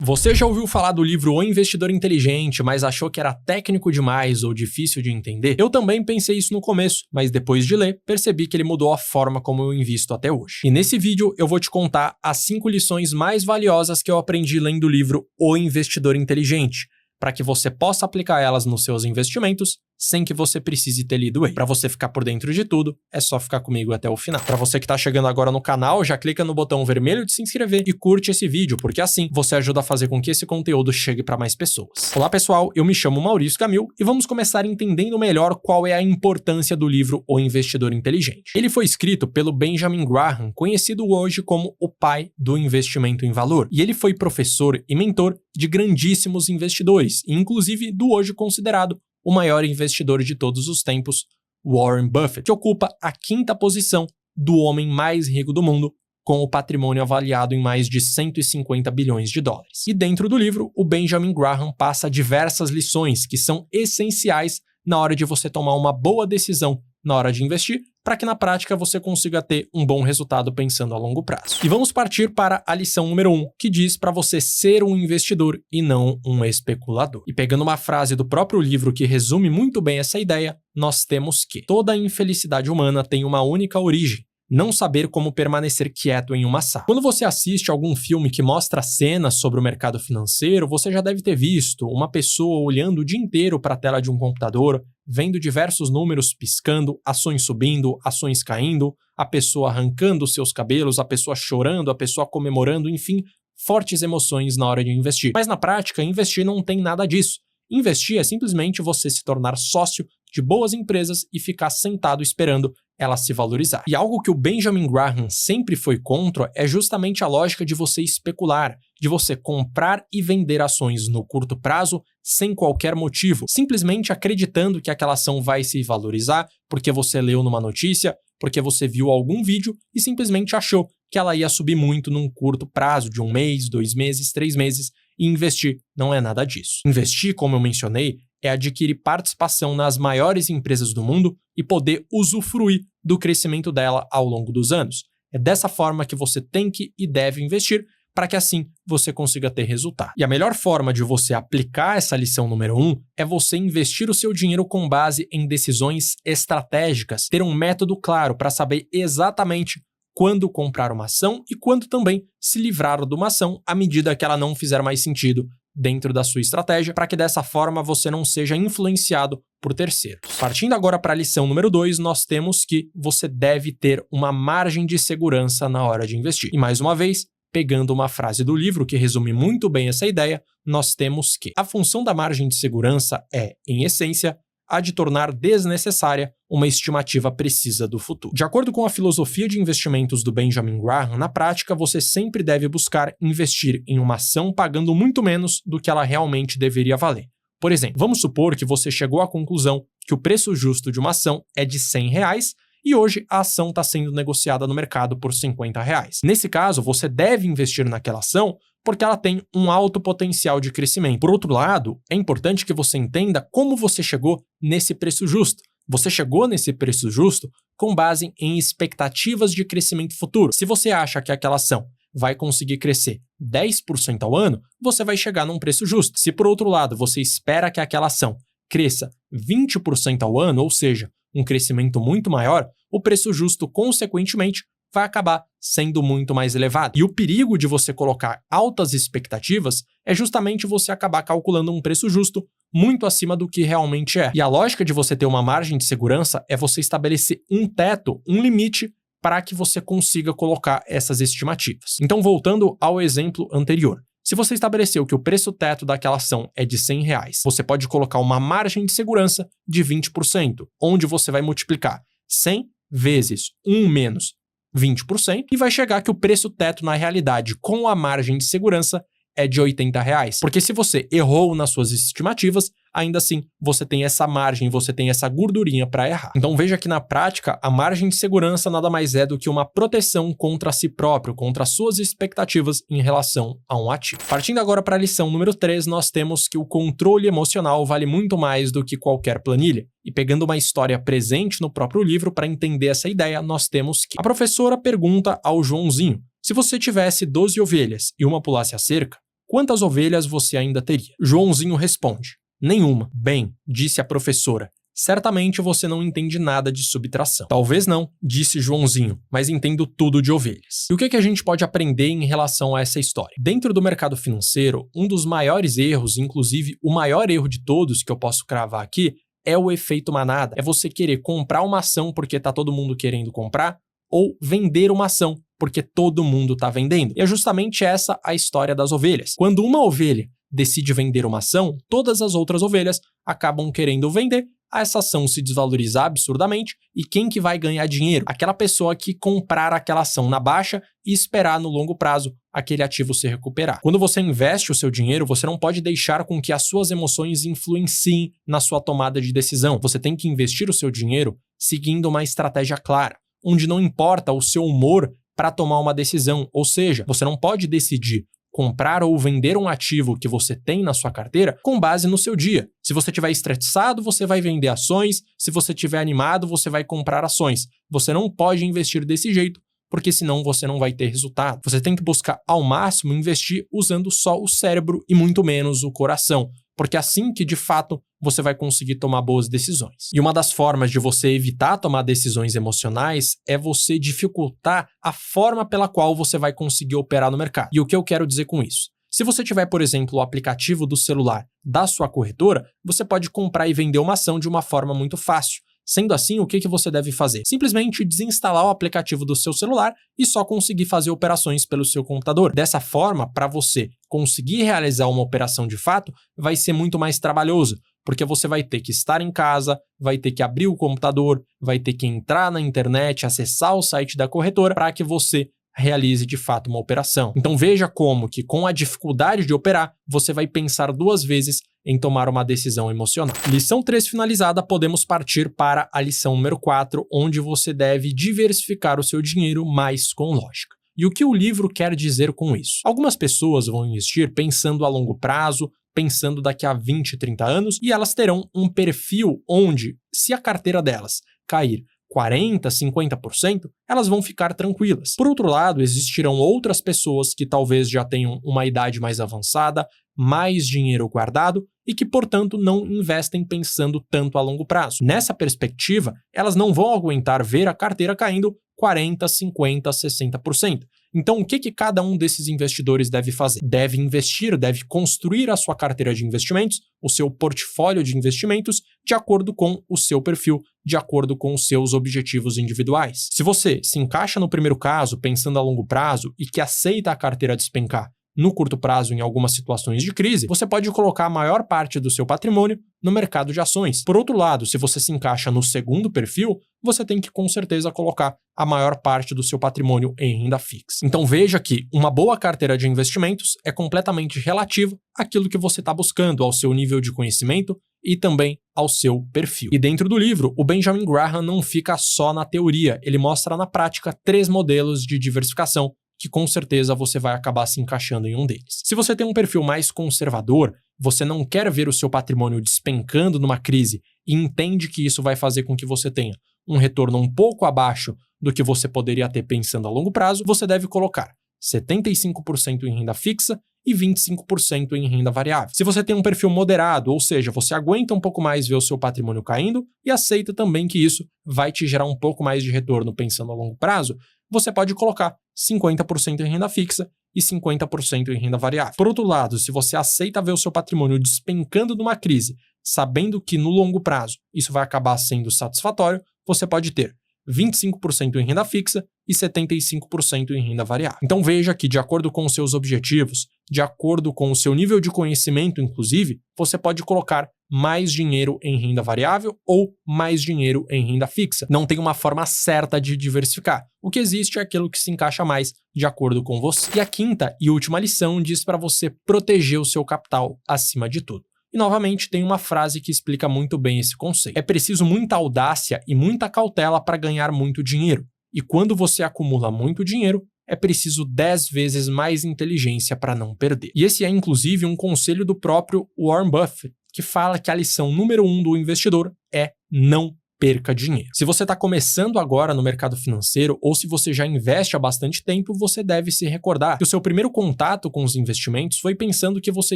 Você já ouviu falar do livro O Investidor Inteligente, mas achou que era técnico demais ou difícil de entender? Eu também pensei isso no começo, mas depois de ler, percebi que ele mudou a forma como eu invisto até hoje. E nesse vídeo eu vou te contar as 5 lições mais valiosas que eu aprendi lendo o livro O Investidor Inteligente, para que você possa aplicar elas nos seus investimentos sem que você precise ter lido ele. Para você ficar por dentro de tudo, é só ficar comigo até o final. Para você que está chegando agora no canal, já clica no botão vermelho de se inscrever e curte esse vídeo, porque assim você ajuda a fazer com que esse conteúdo chegue para mais pessoas. Olá pessoal, eu me chamo Maurício Camil e vamos começar entendendo melhor qual é a importância do livro O Investidor Inteligente. Ele foi escrito pelo Benjamin Graham, conhecido hoje como o pai do investimento em valor, e ele foi professor e mentor de grandíssimos investidores, inclusive do hoje considerado o maior investidor de todos os tempos, Warren Buffett, que ocupa a 5ª posição do homem mais rico do mundo, com o patrimônio avaliado em mais de 150 bilhões de dólares. E dentro do livro, o Benjamin Graham passa diversas lições que são essenciais na hora de você tomar uma boa decisão na hora de investir, para que na prática você consiga ter um bom resultado pensando a longo prazo. E vamos partir para a lição número 1, que diz para você ser um investidor e não um especulador. E pegando uma frase do próprio livro que resume muito bem essa ideia, nós temos que toda a infelicidade humana tem uma única origem: não saber como permanecer quieto em uma sala. Quando você assiste algum filme que mostra cenas sobre o mercado financeiro, você já deve ter visto uma pessoa olhando o dia inteiro para a tela de um computador, vendo diversos números piscando, ações subindo, ações caindo, a pessoa arrancando seus cabelos, a pessoa chorando, a pessoa comemorando, enfim, fortes emoções na hora de investir. Mas na prática, investir não tem nada disso. Investir é simplesmente você se tornar sócio de boas empresas e ficar sentado esperando elas se valorizar. E algo que o Benjamin Graham sempre foi contra é justamente a lógica de você especular, de você comprar e vender ações no curto prazo sem qualquer motivo, simplesmente acreditando que aquela ação vai se valorizar porque você leu numa notícia, porque você viu algum vídeo e simplesmente achou que ela ia subir muito num curto prazo de 1 mês, 2 meses, 3 meses, e investir não é nada disso. Investir, como eu mencionei, é adquirir participação nas maiores empresas do mundo e poder usufruir do crescimento dela ao longo dos anos. É dessa forma que você tem que e deve investir para que assim você consiga ter resultado. E a melhor forma de você aplicar essa lição número 1 é você investir o seu dinheiro com base em decisões estratégicas, ter um método claro para saber exatamente quando comprar uma ação e quando também se livrar de uma ação à medida que ela não fizer mais sentido dentro da sua estratégia, para que dessa forma você não seja influenciado por terceiros. Partindo agora para a lição número 2, nós temos que você deve ter uma margem de segurança na hora de investir. E mais uma vez, pegando uma frase do livro que resume muito bem essa ideia, nós temos que a função da margem de segurança é, em essência, a de tornar desnecessária uma estimativa precisa do futuro. De acordo com a filosofia de investimentos do Benjamin Graham, na prática você sempre deve buscar investir em uma ação pagando muito menos do que ela realmente deveria valer. Por exemplo, vamos supor que você chegou à conclusão que o preço justo de uma ação é de R$100 e hoje a ação está sendo negociada no mercado por R$50. Nesse caso, você deve investir naquela ação porque ela tem um alto potencial de crescimento. Por outro lado, é importante que você entenda como você chegou nesse preço justo. Você chegou nesse preço justo com base em expectativas de crescimento futuro. Se você acha que aquela ação vai conseguir crescer 10% ao ano, você vai chegar num preço justo. Se por outro lado você espera que aquela ação cresça 20% ao ano, ou seja, um crescimento muito maior, o preço justo, consequentemente, vai acabar sendo muito mais elevado. E o perigo de você colocar altas expectativas é justamente você acabar calculando um preço justo muito acima do que realmente é. E a lógica de você ter uma margem de segurança é você estabelecer um teto, um limite, para que você consiga colocar essas estimativas. Então, voltando ao exemplo anterior, se você estabeleceu que o preço teto daquela ação é de R$100, você pode colocar uma margem de segurança de 20%, onde você vai multiplicar 100 vezes 1 menos 20% e vai chegar que o preço teto na realidade com a margem de segurança é de R$80. Porque se você errou nas suas estimativas, ainda assim você tem essa margem, você tem essa gordurinha para errar. Então veja que na prática a margem de segurança nada mais é do que uma proteção contra si próprio, contra as suas expectativas em relação a um ativo. Partindo agora para a lição número 3, nós temos que o controle emocional vale muito mais do que qualquer planilha. E pegando uma história presente no próprio livro para entender essa ideia, nós temos que a professora pergunta ao Joãozinho: se você tivesse 12 ovelhas e uma pulasse a cerca, quantas ovelhas você ainda teria? Joãozinho responde: nenhuma. Bem, disse a professora, certamente você não entende nada de subtração. Talvez não, disse Joãozinho, mas entendo tudo de ovelhas. E o que a gente pode aprender em relação a essa história? Dentro do mercado financeiro, um dos maiores erros, inclusive o maior erro de todos que eu posso cravar aqui, é o efeito manada. É você querer comprar uma ação porque tá todo mundo querendo comprar, ou vender uma ação porque todo mundo tá vendendo. E é justamente essa a história das ovelhas. Quando uma ovelha decide vender uma ação, todas as outras ovelhas acabam querendo vender, essa ação se desvaloriza absurdamente e quem que vai ganhar dinheiro? Aquela pessoa que comprar aquela ação na baixa e esperar no longo prazo aquele ativo se recuperar. Quando você investe o seu dinheiro, você não pode deixar com que as suas emoções influenciem na sua tomada de decisão. Você tem que investir o seu dinheiro seguindo uma estratégia clara, onde não importa o seu humor para tomar uma decisão, ou seja, você não pode decidir comprar ou vender um ativo que você tem na sua carteira com base no seu dia. Se você estiver estressado, você vai vender ações. Se você estiver animado, você vai comprar ações. Você não pode investir desse jeito, porque senão você não vai ter resultado. Você tem que buscar ao máximo investir usando só o cérebro e muito menos o coração, porque é assim que de fato você vai conseguir tomar boas decisões. E uma das formas de você evitar tomar decisões emocionais é você dificultar a forma pela qual você vai conseguir operar no mercado. E o que eu quero dizer com isso? Se você tiver, por exemplo, o aplicativo do celular da sua corretora, você pode comprar e vender uma ação de uma forma muito fácil. Sendo assim, o que você deve fazer? Simplesmente desinstalar o aplicativo do seu celular e só conseguir fazer operações pelo seu computador. Dessa forma, para você conseguir realizar uma operação de fato, vai ser muito mais trabalhoso, porque você vai ter que estar em casa, vai ter que abrir o computador, vai ter que entrar na internet, acessar o site da corretora para que você realize de fato uma operação. Então veja como que com a dificuldade de operar, você vai pensar duas vezes em tomar uma decisão emocional. Lição 3 finalizada, podemos partir para a lição número 4, onde você deve diversificar o seu dinheiro mais com lógica. E o que o livro quer dizer com isso? Algumas pessoas vão investir pensando a longo prazo, pensando daqui a 20, 30 anos, e elas terão um perfil onde, se a carteira delas cair 40%, 50%, elas vão ficar tranquilas. Por outro lado, existirão outras pessoas que talvez já tenham uma idade mais avançada, mais dinheiro guardado e que, portanto, não investem pensando tanto a longo prazo. Nessa perspectiva, elas não vão aguentar ver a carteira caindo 40%, 50%, 60%. Então, o que cada um desses investidores deve fazer? Deve investir, deve construir a sua carteira de investimentos, o seu portfólio de investimentos, de acordo com o seu perfil, de acordo com os seus objetivos individuais. Se você se encaixa no primeiro caso, pensando a longo prazo, e que aceita a carteira despencar no curto prazo em algumas situações de crise, você pode colocar a maior parte do seu patrimônio no mercado de ações. Por outro lado, se você se encaixa no segundo perfil, você tem que com certeza colocar a maior parte do seu patrimônio em renda fixa. Então veja que uma boa carteira de investimentos é completamente relativa àquilo que você está buscando, ao seu nível de conhecimento e também ao seu perfil. E dentro do livro, o Benjamin Graham não fica só na teoria, ele mostra na prática 3 modelos de diversificação que com certeza você vai acabar se encaixando em um deles. Se você tem um perfil mais conservador, você não quer ver o seu patrimônio despencando numa crise e entende que isso vai fazer com que você tenha um retorno um pouco abaixo do que você poderia ter pensando a longo prazo, você deve colocar 75% em renda fixa e 25% em renda variável. Se você tem um perfil moderado, ou seja, você aguenta um pouco mais ver o seu patrimônio caindo e aceita também que isso vai te gerar um pouco mais de retorno pensando a longo prazo, você pode colocar 50% em renda fixa e 50% em renda variável. Por outro lado, se você aceita ver o seu patrimônio despencando numa crise, sabendo que no longo prazo isso vai acabar sendo satisfatório, você pode ter 25% em renda fixa e 75% em renda variável. Então veja que, de acordo com os seus objetivos, de acordo com o seu nível de conhecimento, inclusive, você pode colocar mais dinheiro em renda variável ou mais dinheiro em renda fixa. Não tem uma forma certa de diversificar. O que existe é aquilo que se encaixa mais de acordo com você. E a quinta e última lição diz para você proteger o seu capital acima de tudo. E novamente tem uma frase que explica muito bem esse conceito. É preciso muita audácia e muita cautela para ganhar muito dinheiro. E quando você acumula muito dinheiro, é preciso 10 vezes mais inteligência para não perder. E esse é inclusive um conselho do próprio Warren Buffett, que fala que a lição número 1 do investidor é não perca dinheiro. Se você está começando agora no mercado financeiro ou se você já investe há bastante tempo, você deve se recordar que o seu primeiro contato com os investimentos foi pensando que você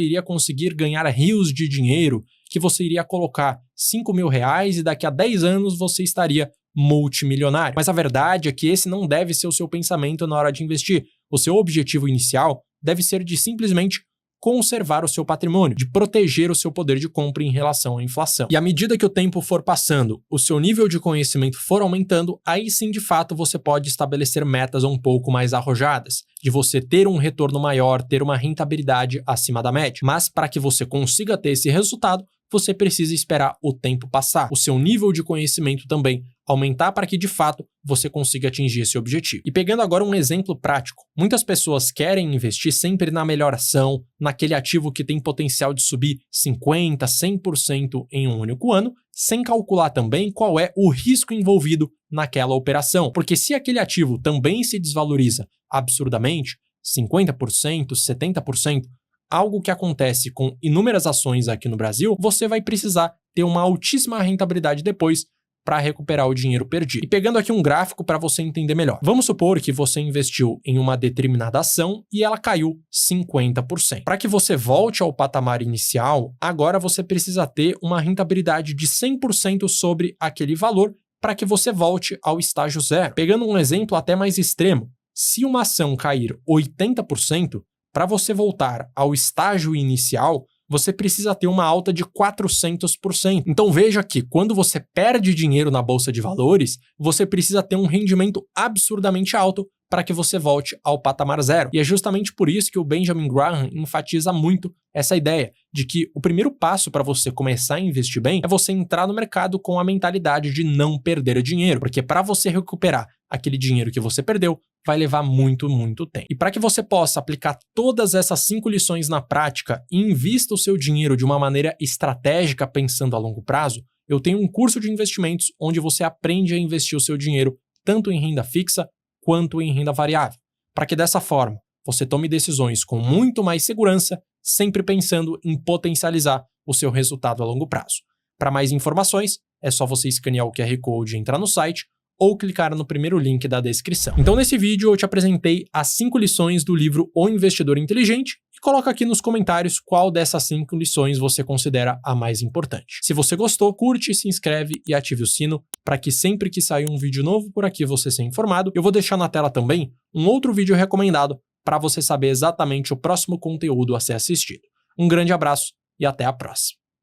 iria conseguir ganhar rios de dinheiro, que você iria colocar R$ 5.000 e daqui a 10 anos você estaria multimilionário. Mas a verdade é que esse não deve ser o seu pensamento na hora de investir. O seu objetivo inicial deve ser de simplesmente conservar o seu patrimônio, de proteger o seu poder de compra em relação à inflação. E à medida que o tempo for passando, o seu nível de conhecimento for aumentando, aí sim, de fato, você pode estabelecer metas um pouco mais arrojadas, de você ter um retorno maior, ter uma rentabilidade acima da média. Mas para que você consiga ter esse resultado, você precisa esperar o tempo passar, o seu nível de conhecimento também aumentar para que, de fato, você consiga atingir esse objetivo. E pegando agora um exemplo prático, muitas pessoas querem investir sempre na melhor ação, naquele ativo que tem potencial de subir 50%, 100% em um único ano, sem calcular também qual é o risco envolvido naquela operação. Porque se aquele ativo também se desvaloriza absurdamente, 50%, 70%, algo que acontece com inúmeras ações aqui no Brasil, você vai precisar ter uma altíssima rentabilidade depois para recuperar o dinheiro perdido. E pegando aqui um gráfico para você entender melhor. Vamos supor que você investiu em uma determinada ação e ela caiu 50%. Para que você volte ao patamar inicial, agora você precisa ter uma rentabilidade de 100% sobre aquele valor para que você volte ao estágio zero. Pegando um exemplo até mais extremo, se uma ação cair 80%, para você voltar ao estágio inicial, você precisa ter uma alta de 400%. Então veja que quando você perde dinheiro na bolsa de valores, você precisa ter um rendimento absurdamente alto para que você volte ao patamar zero. E é justamente por isso que o Benjamin Graham enfatiza muito essa ideia de que o primeiro passo para você começar a investir bem é você entrar no mercado com a mentalidade de não perder dinheiro, porque para você recuperar aquele dinheiro que você perdeu, vai levar muito, muito tempo. E para que você possa aplicar todas essas 5 lições na prática e invista o seu dinheiro de uma maneira estratégica pensando a longo prazo, eu tenho um curso de investimentos onde você aprende a investir o seu dinheiro tanto em renda fixa quanto em renda variável, para que dessa forma você tome decisões com muito mais segurança, sempre pensando em potencializar o seu resultado a longo prazo. Para mais informações, é só você escanear o QR Code e entrar no site, ou clicar no primeiro link da descrição. Então nesse vídeo eu te apresentei as 5 lições do livro O Investidor Inteligente e coloca aqui nos comentários qual dessas 5 lições você considera a mais importante. Se você gostou, curte, se inscreve e ative o sino para que sempre que sair um vídeo novo por aqui você seja informado. Eu vou deixar na tela também um outro vídeo recomendado para você saber exatamente o próximo conteúdo a ser assistido. Um grande abraço e até a próxima.